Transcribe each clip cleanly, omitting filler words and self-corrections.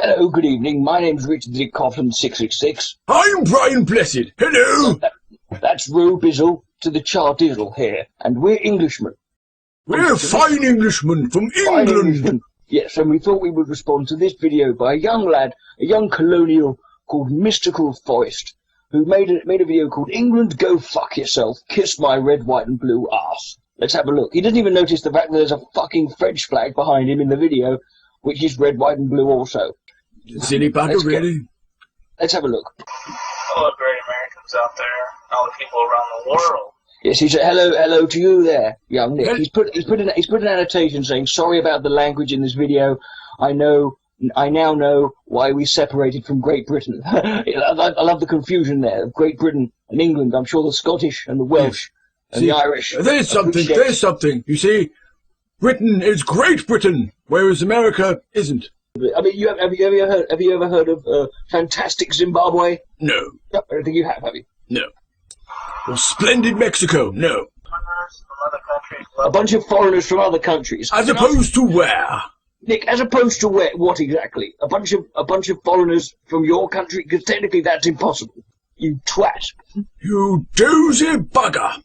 Hello, good evening. My name's Richard Dick Coughlin, 666. I'm Brian Blessed. Hello. That's Ro Bizzle to the Chardizzle here, and we're Englishmen. We're fine Englishmen from England. Englishmen. Yes, and we thought we would respond to this video by a young lad, a young colonial called Mysticalforest, who made a video called England Go Fuck Yourself, Kiss My Red, White and Blue Arse. Let's have a look. He didn't even notice the fact that there's a fucking French flag behind him in the video, which is red, white and blue also. Silly bugger, really? Let's have a look. Hello, great Americans out there, all the people around the world. Yes, he said hello to you there, young Nick. He's put an annotation saying sorry about the language in this video. I now know why we separated from Great Britain. I love the confusion there of Great Britain and England. I'm sure the Scottish and the Welsh and the Irish. There's something. You see, Britain is Great Britain, whereas America isn't. I mean, have you ever heard of fantastic Zimbabwe? No. I don't think you have you? No. Or splendid Mexico? No. A bunch of foreigners from other countries. As opposed to where? Nick, as opposed to where? What exactly? A bunch of foreigners from your country? Because technically that's impossible. You twat. You dozy bugger.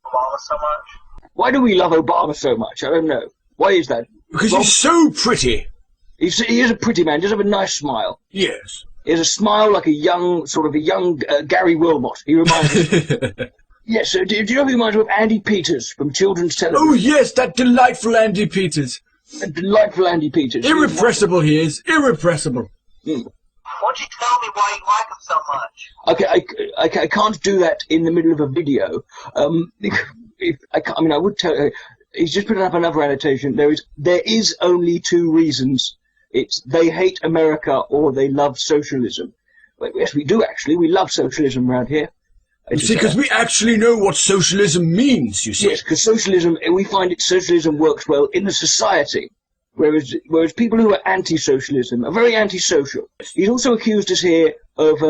Obama so much? Why do we love Obama so much? I don't know. Why is that? Because he's so pretty. He is a pretty man. He does have a nice smile. Yes. He has a smile like a young Gary Wilmot. He reminds me. Yes, do you know who he reminds me of? Andy Peters from children's television. Oh, yes, that delightful Andy Peters. Delightful Andy Peters. Irrepressible he is. Irrepressible. Why don't you tell me why you like him so much? Okay, I can't do that in the middle of a video. I would tell. He's just put up another annotation. There is only two reasons. It's they hate America or they love socialism. Well, yes, we do actually. We love socialism around here. You see, because we actually know what socialism means, you see. Yes, because socialism works well in the society, whereas people who are anti-socialism are very antisocial. He's also accused us here of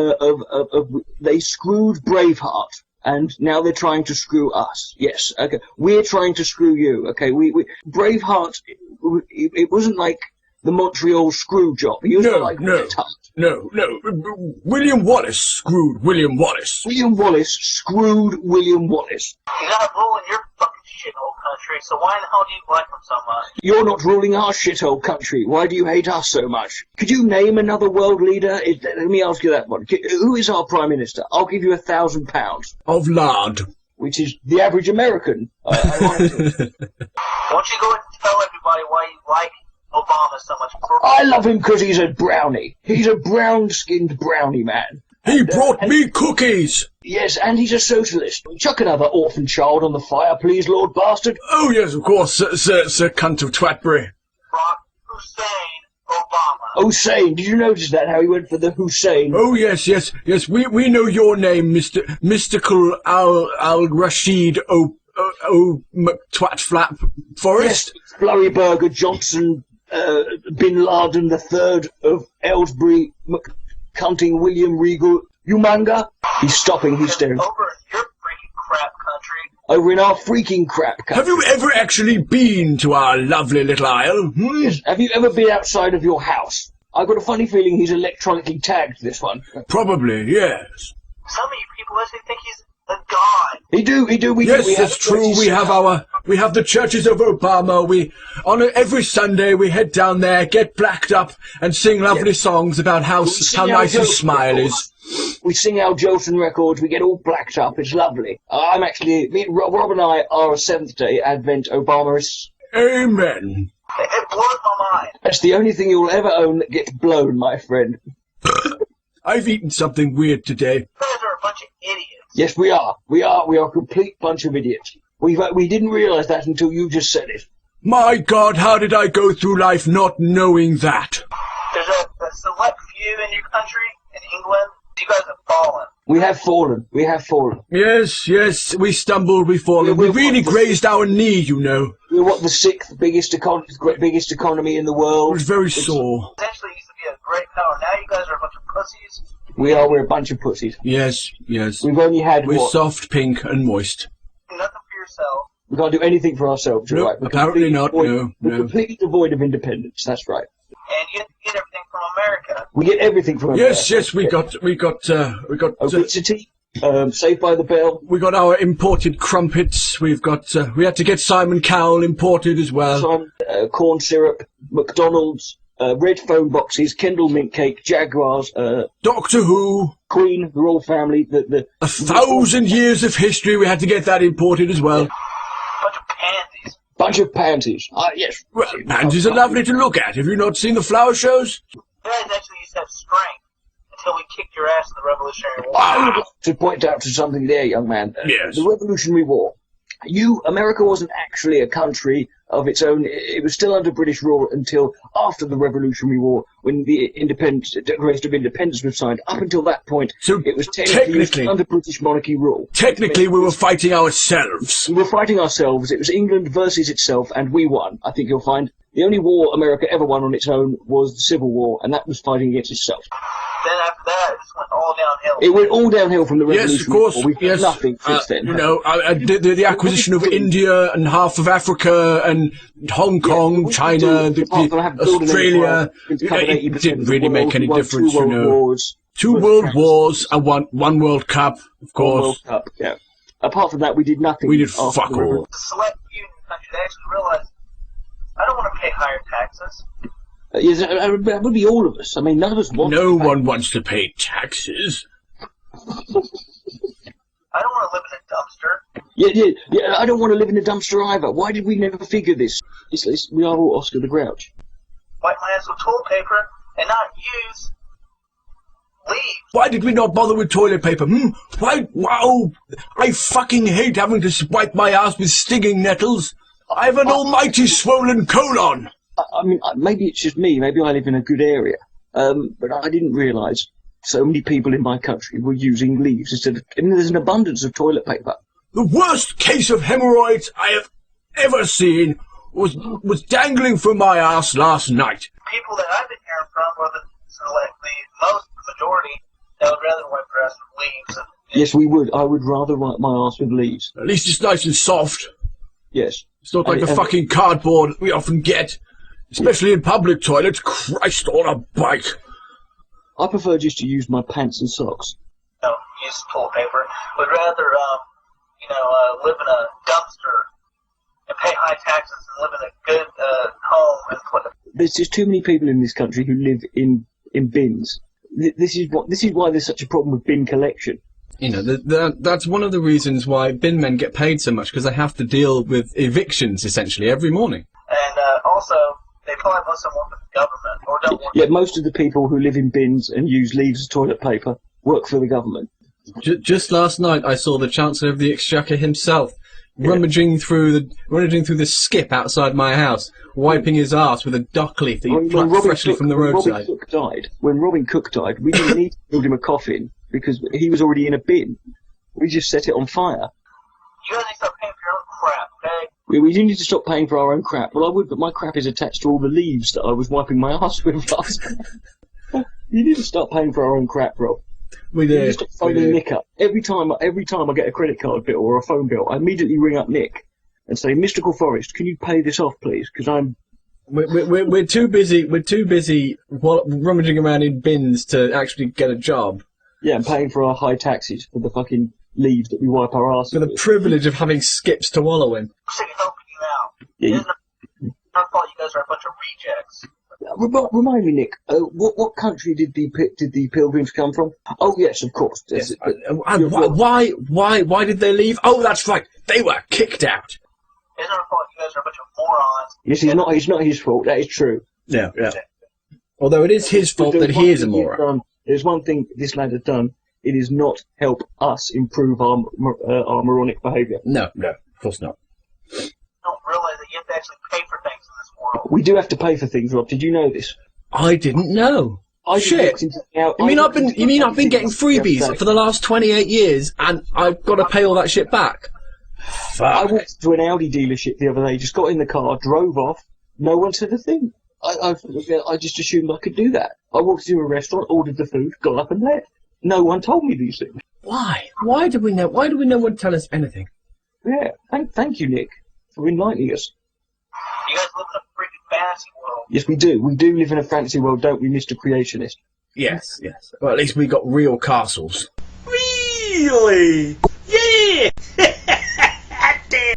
they screwed Braveheart, and now they're trying to screw us. Yes, okay, we're trying to screw you. Okay, Braveheart, it wasn't like the Montreal screw job. He was No. William Wallace screwed William Wallace. William Wallace screwed William Wallace. He's not ruling your fucking shithole country, so why in the hell do you like him so much? You're not ruling our shithole country. Why do you hate us so much? Could you name another world leader? Let me ask you that one. Who is our Prime Minister? I'll give you £1,000. Of lard. Which is the average American. Why don't you go and tell everybody why you like Obama so much? I love him because he's a brownie. He's a brown-skinned brownie man. He brought me cookies. Yes, and he's a socialist. Chuck another orphan child on the fire, please, Lord Bastard. Oh, yes, of course, Sir Cunt of Twatbury. Hussein Obama. Hussein, did you notice that, how he went for the Hussein? Oh, yes, we know your name, Mystical Al-Rashid Twat Flap Forest. Yes, Flurry Burger Johnson, Bin Laden III of Aylesbury, McCunting William Regal, Umanga. He's stopping, he's staring. Over in your freaking crap country. Over in our freaking crap country. Have you ever actually been to our lovely little isle? Yes. Have you ever been outside of your house? I've got a funny feeling he's electronically tagged, this one. Probably, yes. Some of you people actually think he's a god. We do. Yes, that's true. We have the churches of Obama. Every Sunday we head down there, get blacked up, and sing lovely songs about how nice his smile is. We sing our Jolson records. We get all blacked up. It's lovely. Rob and I are a Seventh-day Advent Obamaists. Amen. It blows my mind. That's the only thing you'll ever own that gets blown, my friend. I've eaten something weird today. You guys are a bunch of idiots. Yes, we are. We are a complete bunch of idiots. We didn't realise that until you just said it. My God, how did I go through life not knowing that? There's a select few in your country, in England. You guys have fallen. We have fallen. Yes, we stumbled, we fallen. We really grazed our knee, you know. We're what, the sixth biggest economy in the world. It was very sore. Essentially used to be a great power. Now you guys are a bunch of pussies. We're a bunch of pussies. Yes. We've only had We're soft, pink, and moist. Nothing for yourself. We can't do anything for ourselves, no, right? Apparently not, no. We're completely devoid of independence, that's right. And you get everything from America. America. We get everything from America. Yes, we got Obesity, Saved by the Bell. we got our imported crumpets. We had to get Simon Cowell imported as well. Corn syrup, McDonald's, red phone boxes, Kendall mint cake, Jaguars, Doctor Who. Queen, the royal family, the 1,000 years of history. We had to get that imported as well. Bunch of pansies. bunch of pansies. Yes. Well, pansies are lovely to look at. Have you not seen the flower shows? You guys actually used to have strength until we kicked your ass in the Revolutionary War. I would like to point out to something there, young man. Yes. The Revolutionary War. America wasn't actually a country of its own. It was still under British rule until after the Revolutionary War, when the Declaration of Independence was signed. Up until that point, So it was technically under British monarchy rule. Technically, we were fighting ourselves. We were fighting ourselves. It was England versus itself, and we won. I think you'll find the only war America ever won on its own was the Civil War, and that was fighting against itself. Then after that, it just went all downhill. It went all downhill from the Revolutionary Yes, of course. War. We've done nothing since then. You know, the acquisition of India and half of Africa and Hong Kong, China, Australia, it didn't really make any difference, you know. Two world wars and one World Cup, of course. World Cup, yeah. Apart from that, we did nothing. We did fuck all. The select few countries actually realized, I don't want to pay higher taxes. Yes, that would be all of us. I mean, none of us want No to pay. one wants to pay taxes. I don't want to live in a dumpster. Yeah, I don't want to live in a dumpster either. Why did we never figure this? We are all Oscar the Grouch. Wipe my ass with toilet paper and not use leaves. Why did we not bother with toilet paper? Why? Wow! I fucking hate having to wipe my ass with stinging nettles. I have an almighty swollen colon. I mean, maybe it's just me. Maybe I live in a good area. But I didn't realise so many people in my country were using leaves instead of... I mean, there's an abundance of toilet paper. The worst case of hemorrhoids I have ever seen was dangling from my ass last night. People that I've been hearing from are the majority that would rather wipe their ass with leaves. Yes, we would. I would rather wipe my ass with leaves. At least it's nice and soft. Yes. It's not like the fucking cardboard we often get. Especially in public toilets. Christ on a bike. I prefer just to use my pants and socks. No, use toilet paper. Would rather, live in a dumpster and pay high taxes and live in a good home and put. There's just too many people in this country who live in bins. This is why there's such a problem with bin collection. You know, that's one of the reasons why bin men get paid so much, because they have to deal with evictions essentially every morning. And also, they probably most of them work for the government or don't work. Yeah, most of the people who live in bins and use leaves as toilet paper work for the government. Just last night, I saw the Chancellor of the Exchequer himself rummaging through the skip outside my house, wiping his arse with a dock leaf that he plucked freshly from the roadside. When Robin Cook died, we didn't need to build him a coffin because he was already in a bin. We just set it on fire. You guys need to start paying for your own crap, okay? We do need to stop paying for our own crap. Well, I would, but my crap is attached to all the leaves that I was wiping my ass with last. You need to start paying for our own crap, Rob. We do. You need to stop phoning Nick up. Every time I get a credit card bill or a phone bill, I immediately ring up Nick and say, Mysticalforest, can you pay this off, please? Because we're too busy. We're too busy rummaging around in bins to actually get a job. Yeah, and paying for our high taxes for the fucking leaves that we wipe our arse For the privilege of having skips to wallow in. I'm sick of helping you out. Yeah, It's not fault you guys are a bunch of rejects. Remind me, Nick, what country did the pilgrims come from? Oh, yes, of course. Yes. Why did they leave? Oh, that's right. They were kicked out. It's not fault you guys are a bunch of morons. Yes, it's not his fault. That is true. Yeah. Although it is his fault that he is a moron. There's one thing this lad has done. It is not help us improve our moronic behaviour. No, of course not. You don't realize that you have to actually pay for things in this world. We do have to pay for things, Rob. Did you know this? I didn't know. Shit. You mean I've been getting freebies for the last 28 years, and I've got to pay all that shit back? Fuck. I walked to an Audi dealership the other day, just got in the car, drove off, no one said a thing. I just assumed I could do that. I walked into a restaurant, ordered the food, got up and left. No one told me these things. Why? Why do we know? Why do we no one tell us anything? Yeah, thank you, Nick, for enlightening us. You guys live in a freaking fantasy world. Yes, we do. We do live in a fantasy world, don't we, Mr. Creationist? Yes, yes. Well, at least we got real castles. Really?